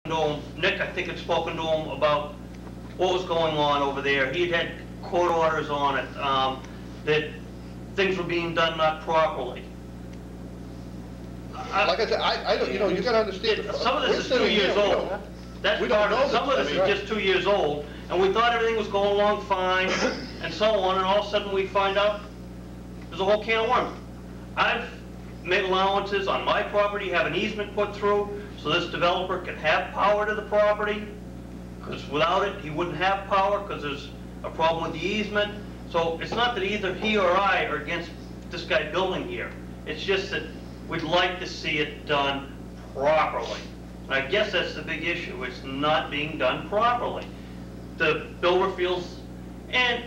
to him, Nick, I think, had spoken to him about what was going on over there. He had court orders on it, that things were being done not properly. Like I said, I don't, you know, you gotta understand. Some of this is 2 years old. That's part of it. Some of this is just 2 years old, and we thought everything was going along fine, and so on, and all of a sudden we find out there's a whole can of worms. I've made allowances on my property, have an easement put through, so this developer can have power to the property, because without it, he wouldn't have power, because there's a problem with the easement. So it's not that either he or I are against this guy building here. It's just that we'd like to see it done properly. And I guess that's the big issue. It's not being done properly. The builder feels, and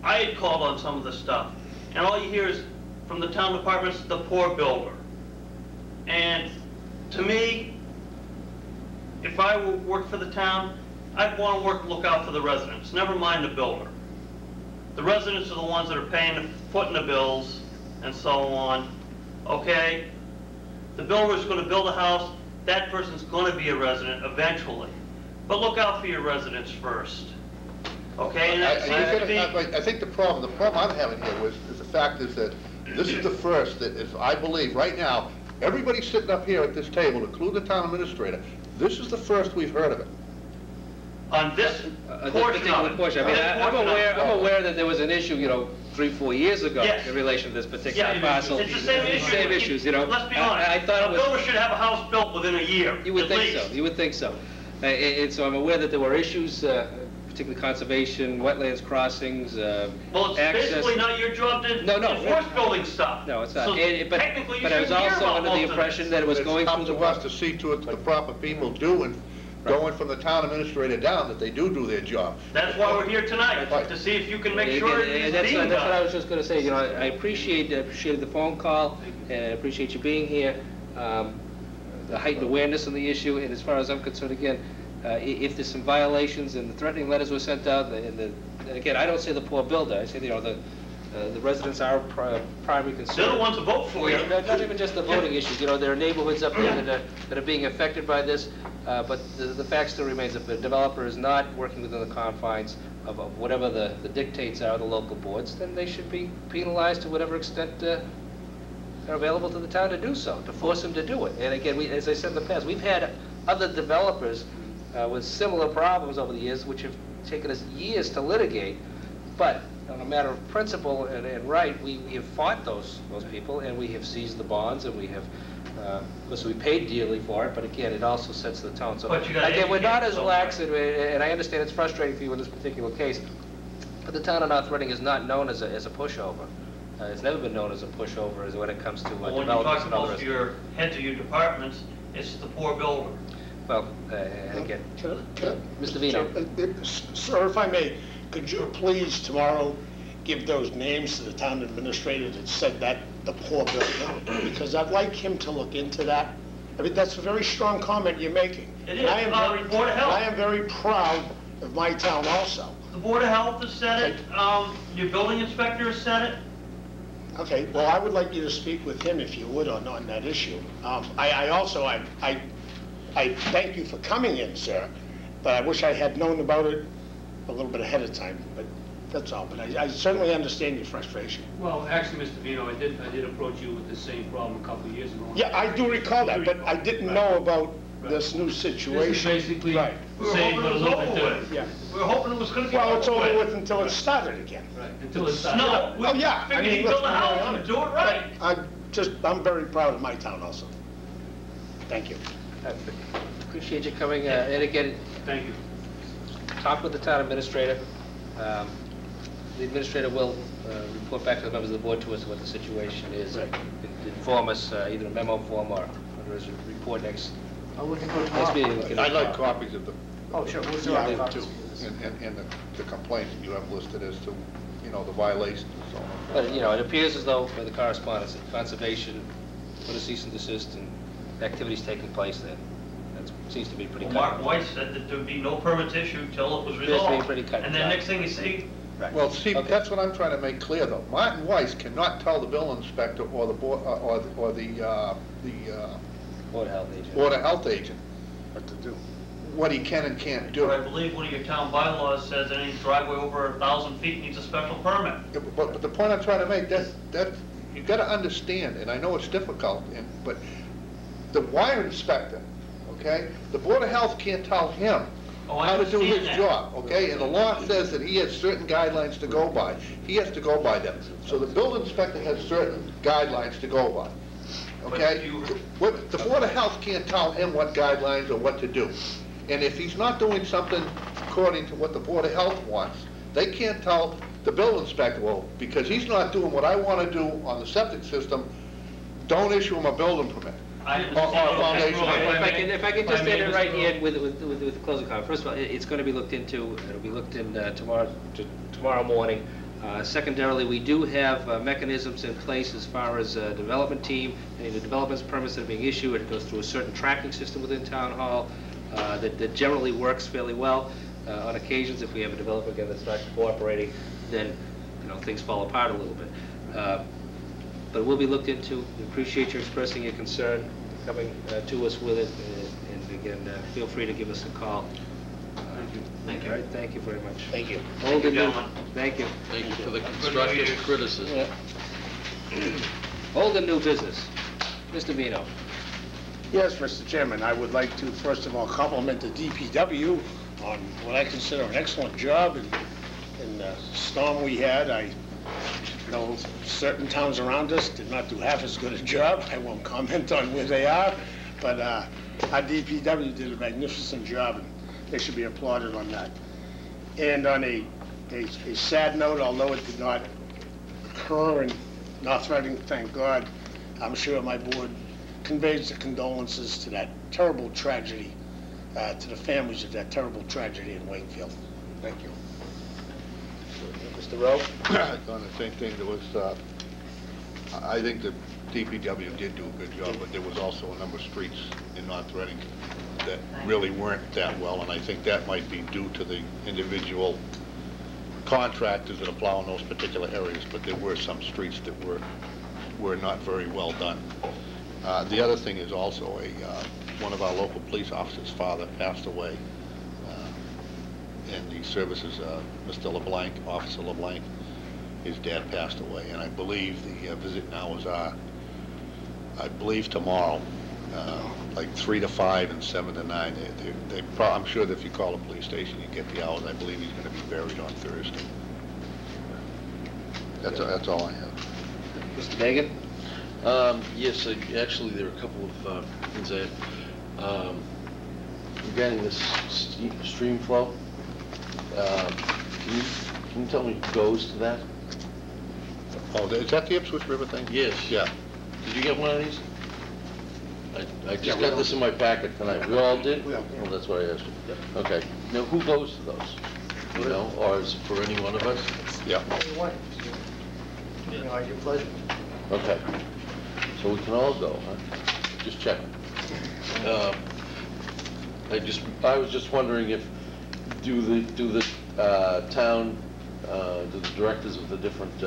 I had called on some of the stuff, and all you hear is from the town departments, the poor builder. And to me, if I worked for the town, I'd want to look out for the residents, never mind the builder. The residents are the ones that are paying, footing the bills, and so on, okay? The builder's going to build a house, that person's going to be a resident eventually. But look out for your residents first, okay? And that seems to be... I think the problem I'm having here is the fact is that this is the first that is, I believe, right now, everybody sitting up here at this table, including the town administrator, this is the first we've heard of it. On this portion of it. I mean, I'm aware that there was an issue, you know, 3-4 years ago in relation to this particular parcel. It's the same issue. Same issues, you know. Let's be honest. I thought it was. A builder should have a house built within a year. You would think so. You would think so. And so I'm aware that there were issues, particularly conservation, wetlands crossings, well, it's access. Basically not your job to enforce building stuff. No, it's not. So technically, you but I was also under the impression that it was going through the... It's up to us to see to it that the proper people do, and going from the town administrator down, that they do their job. That's why we're here tonight, to see if you can make sure it's being done. That's what I was just going to say. You know, I appreciated the phone call, and I appreciate you being here. The heightened awareness on the issue, and as far as I'm concerned, again, if there's some violations and the threatening letters were sent out, and again, I don't say the poor builder. I say, you know, the residents are primary concern. They're the ones to vote for you. Not even just the voting issues. You know, there are neighborhoods up there that are being affected by this, but the fact still remains, if the developer is not working within the confines of whatever the dictates are of the local boards, then they should be penalized to whatever extent are available to the town to do so, to force them to do it. And again, as I said in the past, we've had other developers with similar problems over the years, which have taken us years to litigate, but on a matter of principle and right, we have fought those people, and we have seized the bonds, and we have, of course, we paid dearly for it, but again, it also sets the tone. So again, we're not as lax, and I understand it's frustrating for you in this particular case, but the town of North Reading is not known as a pushover. It's never been known as a pushover when it comes to well, developers and when you talk others. about your heads of your departments, it's the poor builder. Well, again, Mr. Vino. Sir, if I may, could you please tomorrow give those names to the town administrator that said that, the poor builder? Because I'd like him to look into that. I mean, that's a very strong comment you're making. It is. I am very proud of my town also. The Board of Health has said it. Your building inspector has said it. Okay, well, I would like you to speak with him, if you would, on that issue. I thank you for coming in, sir, but I wish I had known about it a little bit ahead of time, but that's all. But I certainly understand your frustration. Well, actually, Mr. Vino, I did approach you with the same problem a couple of years ago. Yeah, I do recall that, but I didn't know about this new situation. This is basically saying what it was over with. Yeah. We were hoping it was going to be well, it's over with until it started again. Right, until it started. No, well, yeah. I mean, build a house and do it right. I'm very proud of my town also. Thank you. I appreciate you coming, and again, thank you. Talk with the town administrator. The administrator will report back to the members of the board to us what the situation is. Right. Inform us either in memo form or under his report next meeting. I'd like copies of the... Oh, sure. We'll yeah, too. And the complaints that you have listed as to, you know, the violations and so on. But, you know, it appears as though by the correspondence that conservation put a cease and desist and activities taking place there. That seems to be pretty cut. Mark Weiss said that there would be no permits issued till it was resolved. And then next thing you see... Right. Well, see, that's what I'm trying to make clear, though. Martin Weiss cannot tell the building inspector or the board or the Board of Health agent. Board of Health agent what to do. what he can and can't do. But I believe one of your town bylaws says any driveway over 1,000 feet needs a special permit. Yeah, but the point I'm trying to make, you've got to understand, and I know it's difficult, but the wire inspector, okay, the Board of Health can't tell him Oh, I how to do his understand that. job, okay? And the law says that he has certain guidelines to go by. He has to go by them. So the building inspector has certain guidelines to go by, okay? The Board of Health can't tell him what guidelines or what to do. And if he's not doing something according to what the Board of Health wants, they can't tell the building inspector, well, because he's not doing what I want to do on the septic system, don't issue him a building permit. I Or a foundation. If I can just stand in right here with the closing comment. First of all, it's going to be looked into. It'll be looked in tomorrow morning. Secondarily, we do have mechanisms in place as far as a development team. Any of the development permits that are being issued, it goes through a certain tracking system within Town Hall that generally works fairly well. On occasions, if we have a developer again that's not cooperating, then things fall apart a little bit. But it will be looked into. We appreciate you expressing your concern, coming to us with it, and again, feel free to give us a call. Thank you. All right, thank you very much. Thank you. Thank you, gentlemen. Thank you. Thank you for the constructive criticism. Old and new business. Mr. Vino. Yes, Mr. Chairman, I would like to first of all compliment the DPW on what I consider an excellent job in the storm we had. I know certain towns around us did not do half as good a job. I won't comment on where they are, but our DPW did a magnificent job, and they should be applauded on that. And on a sad note, although it did not occur in North Reading, thank God, I'm sure my board conveys the condolences to that terrible tragedy, to the families of that terrible tragedy in Wakefield. Thank you. Mr. Rowe? On the same thing, there was, I think the DPW did do a good job, but there was also a number of streets in North Reading that really weren't that well, and I think that might be due to the individual contractors that are plowing those particular areas, but there were some streets that were not very well done. The other thing is also one of our local police officers' father passed away, and the services, Mr. LeBlanc, Officer LeBlanc, his dad passed away, and I believe the visit now is, I believe tomorrow, like 3 to 5 and 7 to 9. I'm sure that if you call the police station, you get the hours. I believe he's going to be buried on Thursday. That's all I have. Mr. Dagan? Yes, actually, there are a couple of things I have. Regarding this stream flow, can you tell me who goes to that? Oh, is that the Ipswich River thing? Yes. Yeah. Did you get one of these? I just got this in my packet tonight. We all did? We all Well, that's why I asked you. Okay. Now, who goes to those? You know, or is it for any one of us? Yeah. Your pleasure. Okay. So we can all go, huh? Just checking. I was just wondering if, do the directors of the different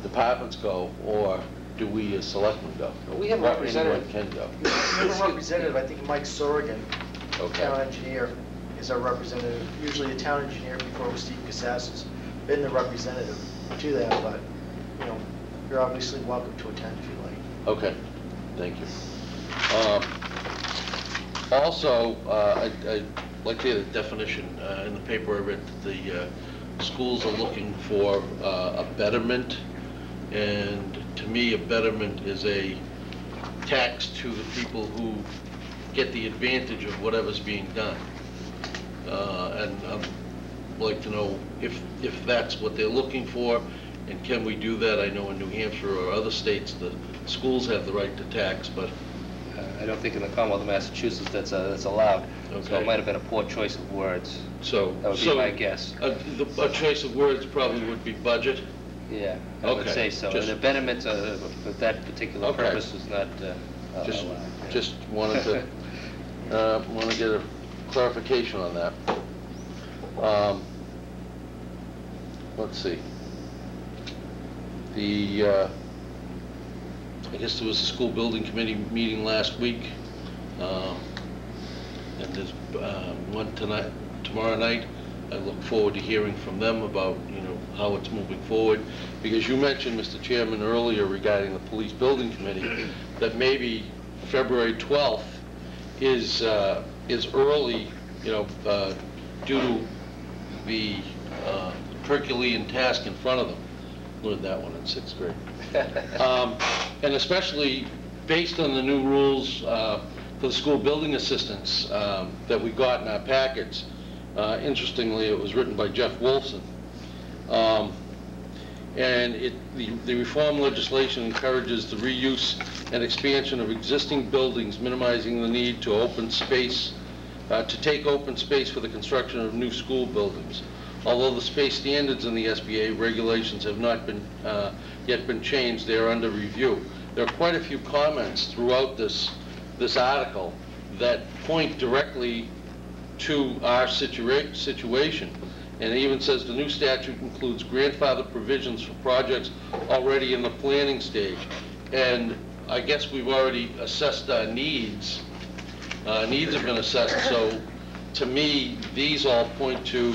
departments go, or do we as selectmen go? We have a Or representative. anyone can go. We have a representative, I think Mike Sorrigan, Okay. town engineer, is our representative. Usually the town engineer before it was Steve Casas has been the representative to that, but, you're obviously welcome to attend if you like. Okay, thank you. Also, I'd like to get a definition. In the paper I read that the schools are looking for a betterment, and to me, a betterment is a tax to the people who get the advantage of whatever's being done. And I'd like to know if that's what they're looking for, and can we do that? I know in New Hampshire or other states, the schools have the right to tax, but... I don't think in the Commonwealth of Massachusetts that's allowed. So Okay. it might have been a poor choice of words. So... That would be my guess. A choice of words probably would be budget? Yeah, I would Okay. say so. Just- And the betterment for that particular Okay. purpose is not Just, allowed. just wanted to get a clarification on that. Let's see. I guess there was a school building committee meeting last week. and there's one tonight, tomorrow night. I look forward to hearing from them about, how it's moving forward. Because you mentioned, Mr. Chairman, earlier regarding the Police Building Committee, that maybe February 12th is early, due to the Herculean task in front of them. Learned that one in 6th grade. And especially based on the new rules for the school building assistants that we got in our packets. Interestingly, it was written by Jeff Wolfson. And the reform legislation encourages the reuse and expansion of existing buildings, minimizing the need to take open space for the construction of new school buildings. Although the space standards in the SBA regulations have not been yet been changed, they are under review. There are quite a few comments throughout this article that point directly to our situation. And it even says the new statute includes grandfather provisions for projects already in the planning stage. And I guess we've already assessed our needs. Needs have been assessed. So to me, these all point to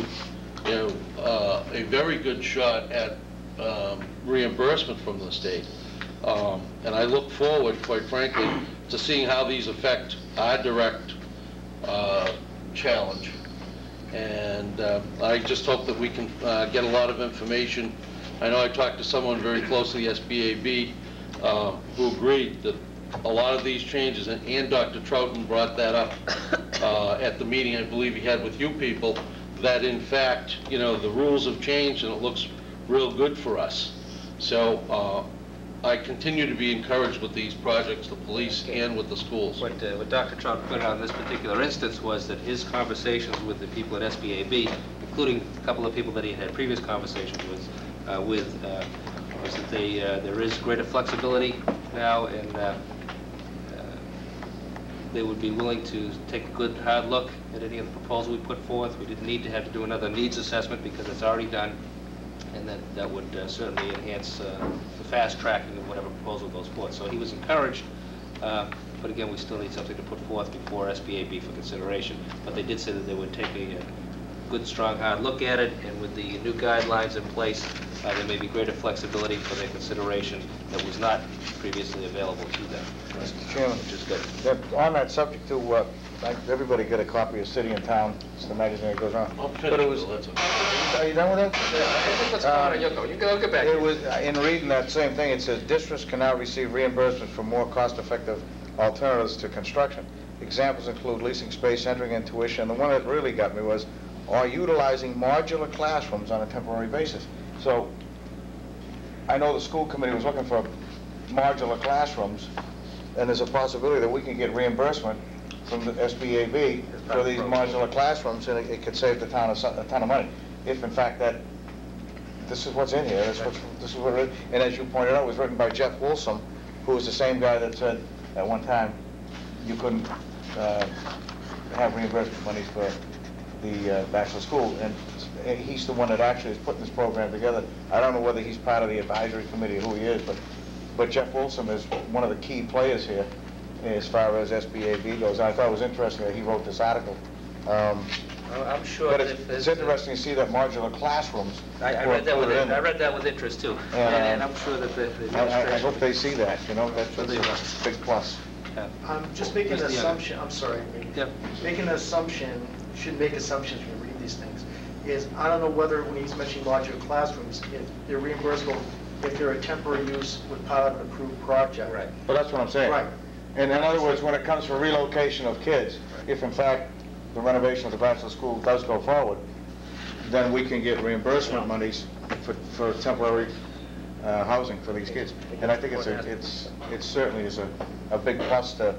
a very good shot at reimbursement from the state. And I look forward, quite frankly, to seeing how these affect our direct challenge. And I just hope that we can get a lot of information. I know I talked to someone very close to the SBAB who agreed that a lot of these changes, and Dr. Troughton brought that up at the meeting I believe he had with you people, that in fact, the rules have changed and it looks real good for us. So I continue to be encouraged with these projects, the police and with the schools. What Dr. Troughton put on this particular instance was that his conversations with the people at SBAB, including a couple of people that he had previous conversations with, was that there is greater flexibility now, and they would be willing to take a good hard look at any of the proposal we put forth. We didn't need to have to do another needs assessment because it's already done, and that would certainly enhance the fast tracking of whatever proposal goes forth. So he was encouraged, but again, we still need something to put forth before SBAB for consideration. But they did say that they would take a good, strong, hard look at it, and with the new guidelines in place, there may be greater flexibility for their consideration that was not previously available to them. Mr. Chairman, Which is good. on that subject too, everybody get a copy of City and Town. It's the magazine that goes on. I'm But finished, it was, Bill, that's okay. are you done with that? What's going on, Yoko? You go get back. It was, in reading that same thing, it says districts can now receive reimbursement for more cost-effective alternatives to construction. Examples include leasing space, entering in tuition. The one that really got me was, or utilizing modular classrooms on a temporary basis. So, I know the school committee was looking for modular classrooms, and there's a possibility that we can get reimbursement from the SBAB for these modular classrooms, and it could save the town a ton of money. If in fact this is what's in here, this is what it is. And as you pointed out, it was written by Jeff Wolfson, who was the same guy that said at one time you couldn't have reimbursement monies for the bachelor school, and he's the one that actually is putting this program together. I don't know whether he's part of the advisory committee or who he is, but Jeff Wilson is one of the key players here as far as SBAB goes. I thought it was interesting that he wrote this article. I'm sure But that it's interesting to see that modular classrooms. I read that with interest too, and I'm sure that the administration. I hope they see that. That's a big plus. Just making an Mr. Young. assumption, I'm sorry, Yep. making an assumption, should make assumptions when you read these things, is I don't know whether when he's mentioning modular classrooms, if they're reimbursable, if they're a temporary use with part of an approved project. Right. But that's what I'm saying. Right. And in other words, when it comes to relocation of kids, if in fact the renovation of the bachelor school does go forward, then we can get reimbursement monies for temporary housing for these kids. And I think it certainly is a big plus to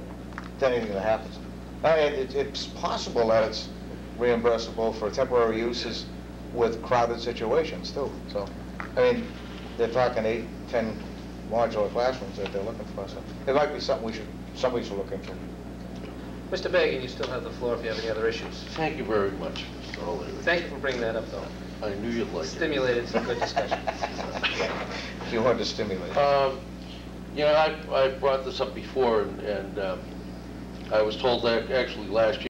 anything that happens. It's possible that it's reimbursable for temporary uses with crowded situations too. So, I mean, they're talking 8, 10 modular classrooms that they're looking for. So it might be something somebody should look into. Mr. Bagan, you still have the floor if you have any other issues. Thank you very much, Mr. O'Leary. Thank you for bringing that up, though. I knew you'd like it. Stimulated some good discussion. You want to stimulate. I brought this up before, and I was told that actually last year